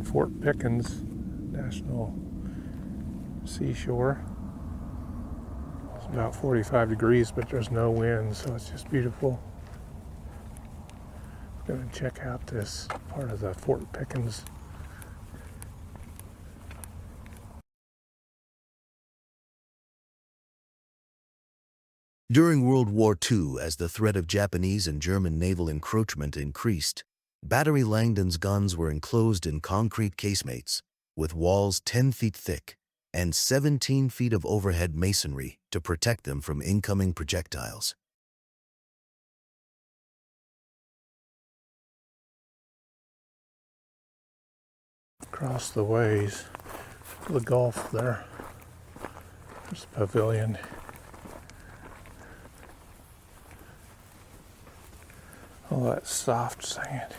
in Fort Pickens National Seashore. It's about 45 degrees, but there's no wind, so it's just beautiful. I'm going to check out this part of the Fort Pickens. During World War II, as the threat of Japanese and German naval encroachment increased, Battery Langdon's guns were enclosed in concrete casemates, with walls 10 feet thick and 17 feet of overhead masonry to protect them from incoming projectiles. Across the ways to the Gulf there. There's a pavilion. All that soft sand.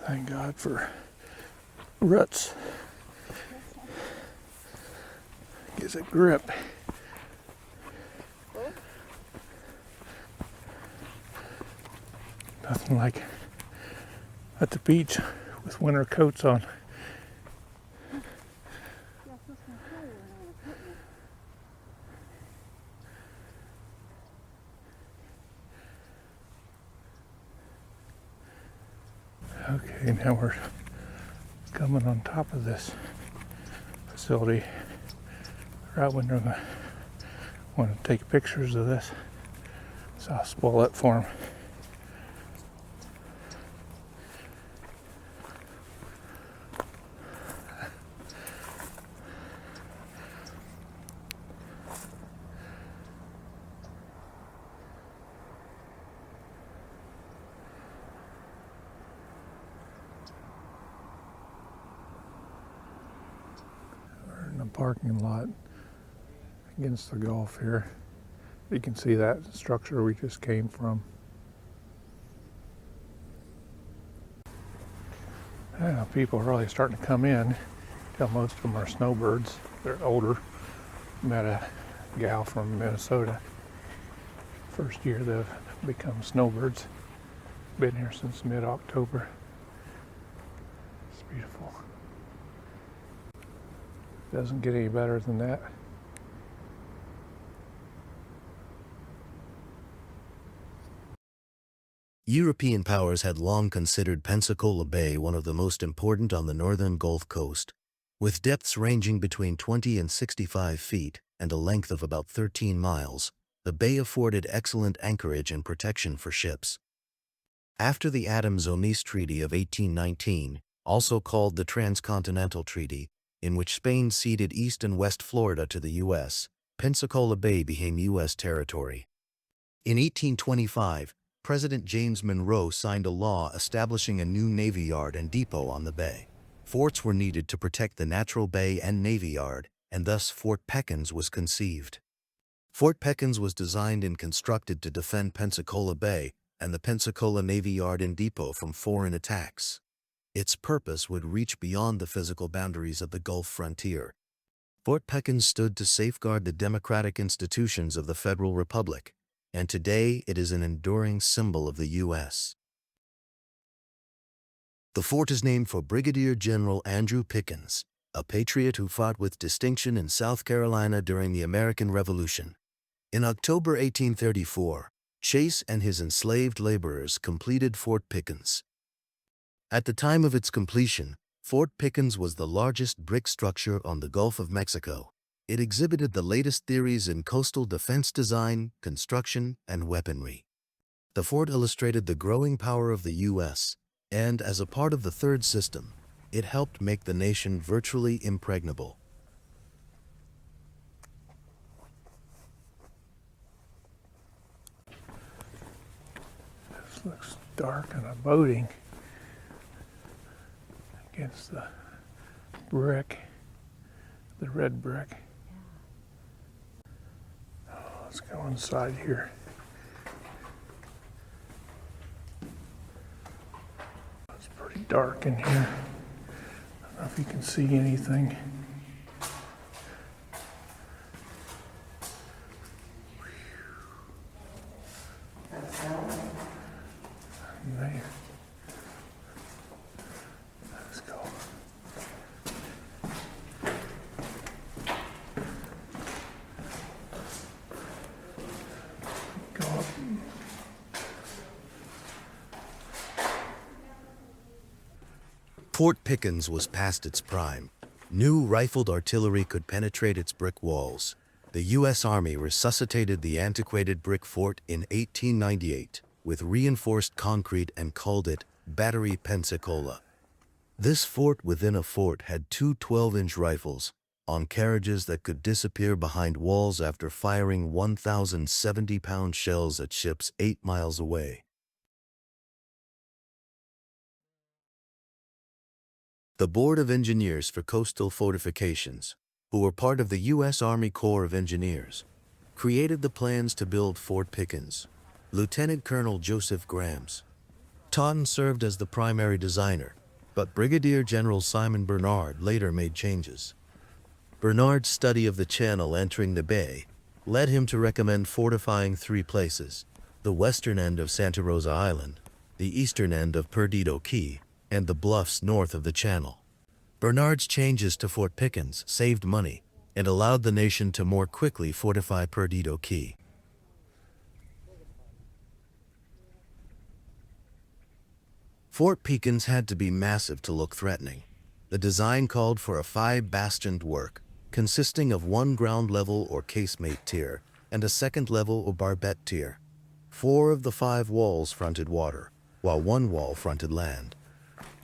Thank God for ruts. Gives it grip. Nothing like at the beach with winter coats on. Okay, now we're coming on top of this facility. Right when they're going to want to take pictures of this, so I'll spoil it for them. We're in the parking lot against the Gulf here. You can see that structure we just came from. Yeah, people are really starting to come in. Tell most of them are snowbirds. They're older. Met a gal from Minnesota. First year they've become snowbirds. Been here since mid-October. It's beautiful. Doesn't get any better than that. European powers had long considered Pensacola Bay one of the most important on the northern Gulf Coast, with depths ranging between 20 and 65 feet and a length of about 13 miles. The bay afforded excellent anchorage and protection for ships. After the Adams-Onis Treaty of 1819, also called the Transcontinental Treaty, in which Spain ceded East and West Florida to the U.S., Pensacola Bay became U.S. territory. In 1825, President James Monroe signed a law establishing a new Navy Yard and depot on the bay. Forts were needed to protect the natural bay and Navy Yard, and thus Fort Pickens was conceived. Fort Pickens was designed and constructed to defend Pensacola Bay and the Pensacola Navy Yard and depot from foreign attacks. Its purpose would reach beyond the physical boundaries of the Gulf frontier. Fort Pickens stood to safeguard the democratic institutions of the Federal Republic, and today it is an enduring symbol of the U.S. The fort is named for Brigadier General Andrew Pickens, a patriot who fought with distinction in South Carolina during the American Revolution. In October 1834, Chase and his enslaved laborers completed Fort Pickens. At the time of its completion, Fort Pickens was the largest brick structure on the Gulf of Mexico. It exhibited the latest theories in coastal defense design, construction, and weaponry. The fort illustrated the growing power of the U.S., and as a part of the Third System, it helped make the nation virtually impregnable. This looks dark and a boating against the brick, the red brick. Oh, let's go inside here. It's pretty dark in here. I don't know if you can see anything. Fort Pickens was past its prime. New rifled artillery could penetrate its brick walls. The U.S. Army resuscitated the antiquated brick fort in 1898 with reinforced concrete and called it Battery Pensacola. This fort within a fort had two 12-inch rifles on carriages that could disappear behind walls after firing 1,070-pound shells at ships 8 miles away. The Board of Engineers for Coastal Fortifications, who were part of the U.S. Army Corps of Engineers, created the plans to build Fort Pickens. Lieutenant Colonel Joseph Grams. Taunton served as the primary designer, but Brigadier General Simon Bernard later made changes. Bernard's study of the channel entering the bay led him to recommend fortifying 3 places: the western end of Santa Rosa Island, the eastern end of Perdido Key, and the bluffs north of the channel. Bernard's changes to Fort Pickens saved money and allowed the nation to more quickly fortify Perdido Key. Fort Pickens had to be massive to look threatening. The design called for a 5-bastioned work, consisting of 1 ground level or casemate tier and a second level or barbette tier. 4 of the 5 walls fronted water, while 1 wall fronted land.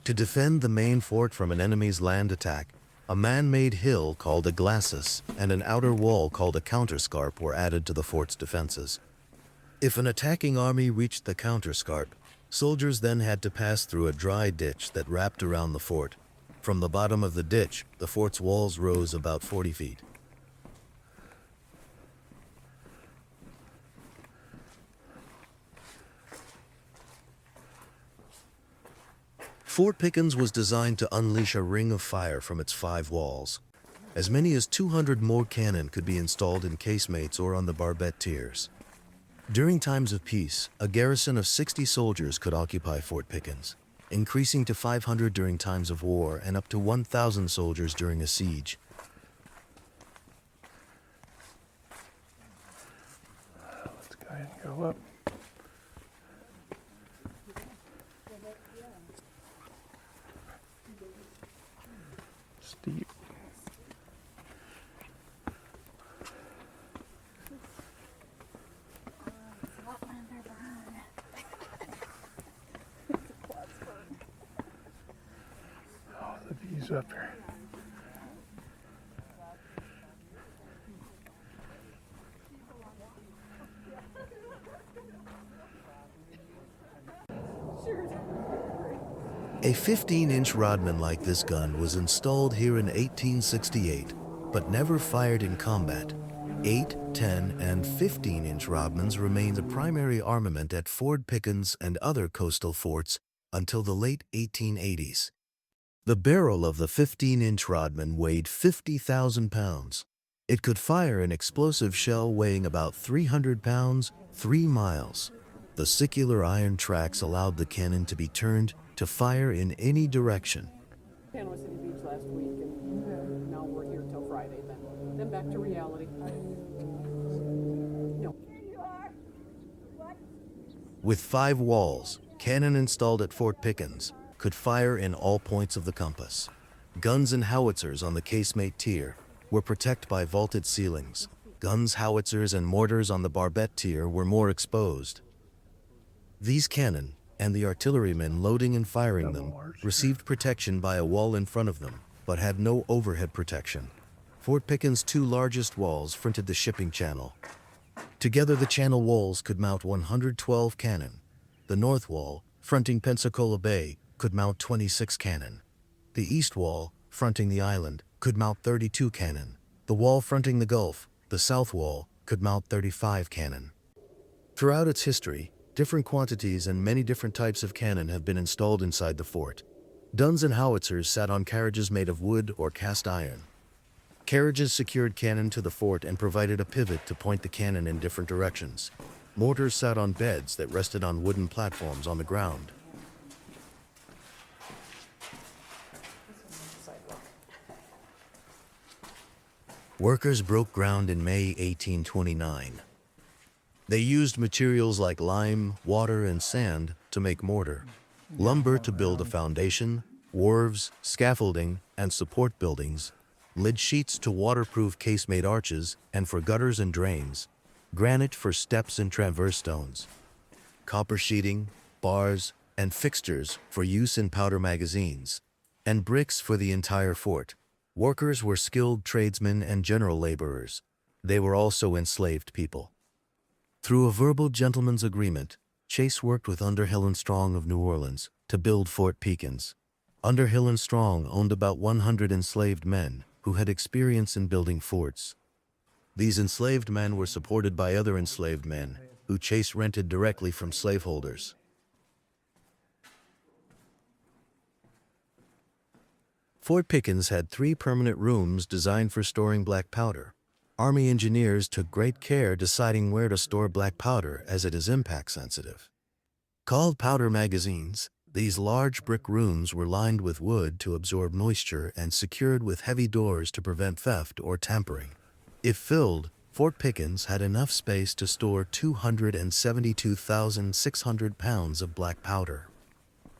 To defend the main fort from an enemy's land attack, a man-made hill called a glacis and an outer wall called a counterscarp were added to the fort's defenses. If an attacking army reached the counterscarp, soldiers then had to pass through a dry ditch that wrapped around the fort. From the bottom of the ditch, the fort's walls rose about 40 feet. Fort Pickens was designed to unleash a ring of fire from its 5 walls. As many as 200 more cannon could be installed in casemates or on the barbette tiers. During times of peace, a garrison of 60 soldiers could occupy Fort Pickens, increasing to 500 during times of war and up to 1,000 soldiers during a siege. Let's go ahead and go up. Steep. Oh, the views up here. A 15-inch Rodman like this gun was installed here in 1868, but never fired in combat. 8, 10, and 15-inch Rodmans remained the primary armament at Fort Pickens and other coastal forts until the late 1880s. The barrel of the 15-inch Rodman weighed 50,000 pounds. It could fire an explosive shell weighing about 300 pounds, 3 miles. The circular iron tracks allowed the cannon to be turned to fire in any direction. Panama City Beach last week, and now we're here till Friday. Then back to reality. No. With 5 walls, cannon installed at Fort Pickens could fire in all points of the compass. Guns and howitzers on the casemate tier were protected by vaulted ceilings. Guns, howitzers, and mortars on the barbette tier were more exposed. These cannon, and the artillerymen loading and firing them, received protection by a wall in front of them, but had no overhead protection. Fort Pickens' 2 largest walls fronted the shipping channel. Together the channel walls could mount 112 cannon. The north wall, fronting Pensacola Bay, could mount 26 cannon. The east wall, fronting the island, could mount 32 cannon. The wall fronting the Gulf, the south wall, could mount 35 cannon. Throughout its history, different quantities and many different types of cannon have been installed inside the fort. Guns and howitzers sat on carriages made of wood or cast iron. Carriages secured cannon to the fort and provided a pivot to point the cannon in different directions. Mortars sat on beds that rested on wooden platforms on the ground. Workers broke ground in May 1829. They used materials like lime, water, and sand to make mortar, lumber to build a foundation, wharves, scaffolding, and support buildings, lid sheets to waterproof casemate arches and for gutters and drains, granite for steps and transverse stones, copper sheeting, bars, and fixtures for use in powder magazines, and bricks for the entire fort. Workers were skilled tradesmen and general laborers. They were also enslaved people. Through a verbal gentleman's agreement, Chase worked with Underhill and Strong of New Orleans to build Fort Pickens. Underhill and Strong owned about 100 enslaved men who had experience in building forts. These enslaved men were supported by other enslaved men who Chase rented directly from slaveholders. Fort Pickens had 3 permanent rooms designed for storing black powder. Army engineers took great care deciding where to store black powder as it is impact sensitive. Called powder magazines, these large brick rooms were lined with wood to absorb moisture and secured with heavy doors to prevent theft or tampering. If filled, Fort Pickens had enough space to store 272,600 pounds of black powder.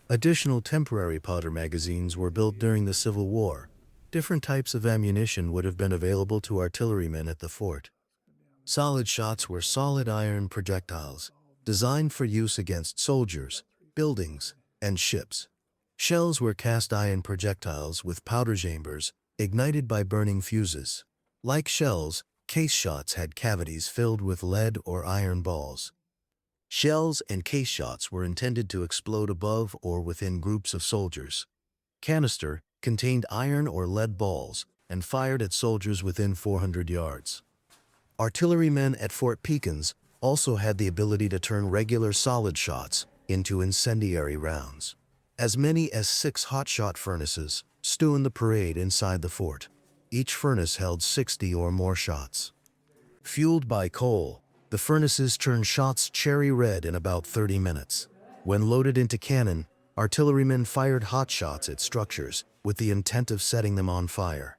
Additional temporary powder magazines were built during the Civil War. Different types of ammunition would have been available to artillerymen at the fort. Solid shots were solid iron projectiles, designed for use against soldiers, buildings, and ships. Shells were cast iron projectiles with powder chambers, ignited by burning fuses. Like shells, case shots had cavities filled with lead or iron balls. Shells and case shots were intended to explode above or within groups of soldiers. Canister contained iron or lead balls and fired at soldiers within 400 yards. Artillerymen at Fort Pickens also had the ability to turn regular solid shots into incendiary rounds. As many as 6 hot-shot furnaces stood in the parade inside the fort. Each furnace held 60 or more shots. Fueled by coal, the furnaces turned shots cherry red in about 30 minutes. When loaded into cannon, artillerymen fired hot shots at structures with the intent of setting them on fire.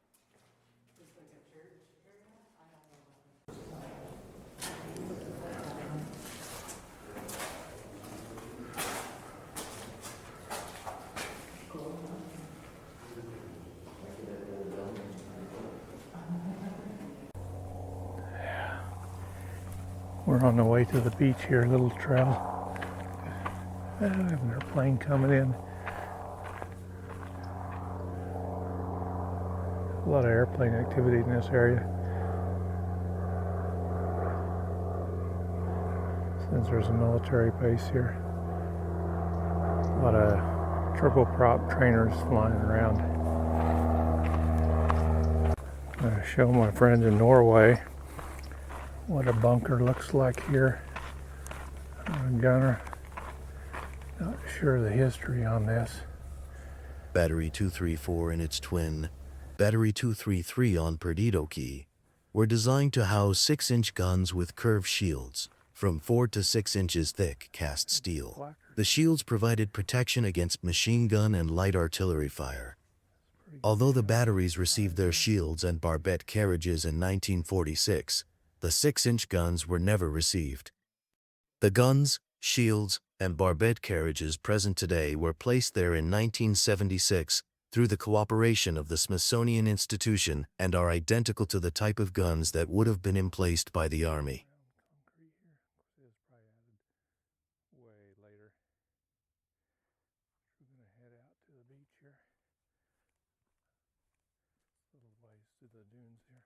We're on the way to the beach here, a little trail. I have an airplane coming in. A lot of airplane activity in this area. Since there's a military base here. A lot of turboprop trainers flying around. I'm going to show my friends in Norway what a bunker looks like here. I'm a gunner. Not sure the history on this. Battery 234 and its twin, Battery 233 on Perdido Key, were designed to house 6-inch guns with curved shields, from 4 to 6 inches thick cast steel. The shields provided protection against machine gun and light artillery fire. Although the batteries received their shields and barbette carriages in 1946, the 6-inch guns were never received. The guns, shields, and barbette carriages present today were placed there in 1976 through the cooperation of the Smithsonian Institution and are identical to the type of guns that would have been emplaced by the Army. Way later. We're going to head out to the beach here. Little ways to the dunes here.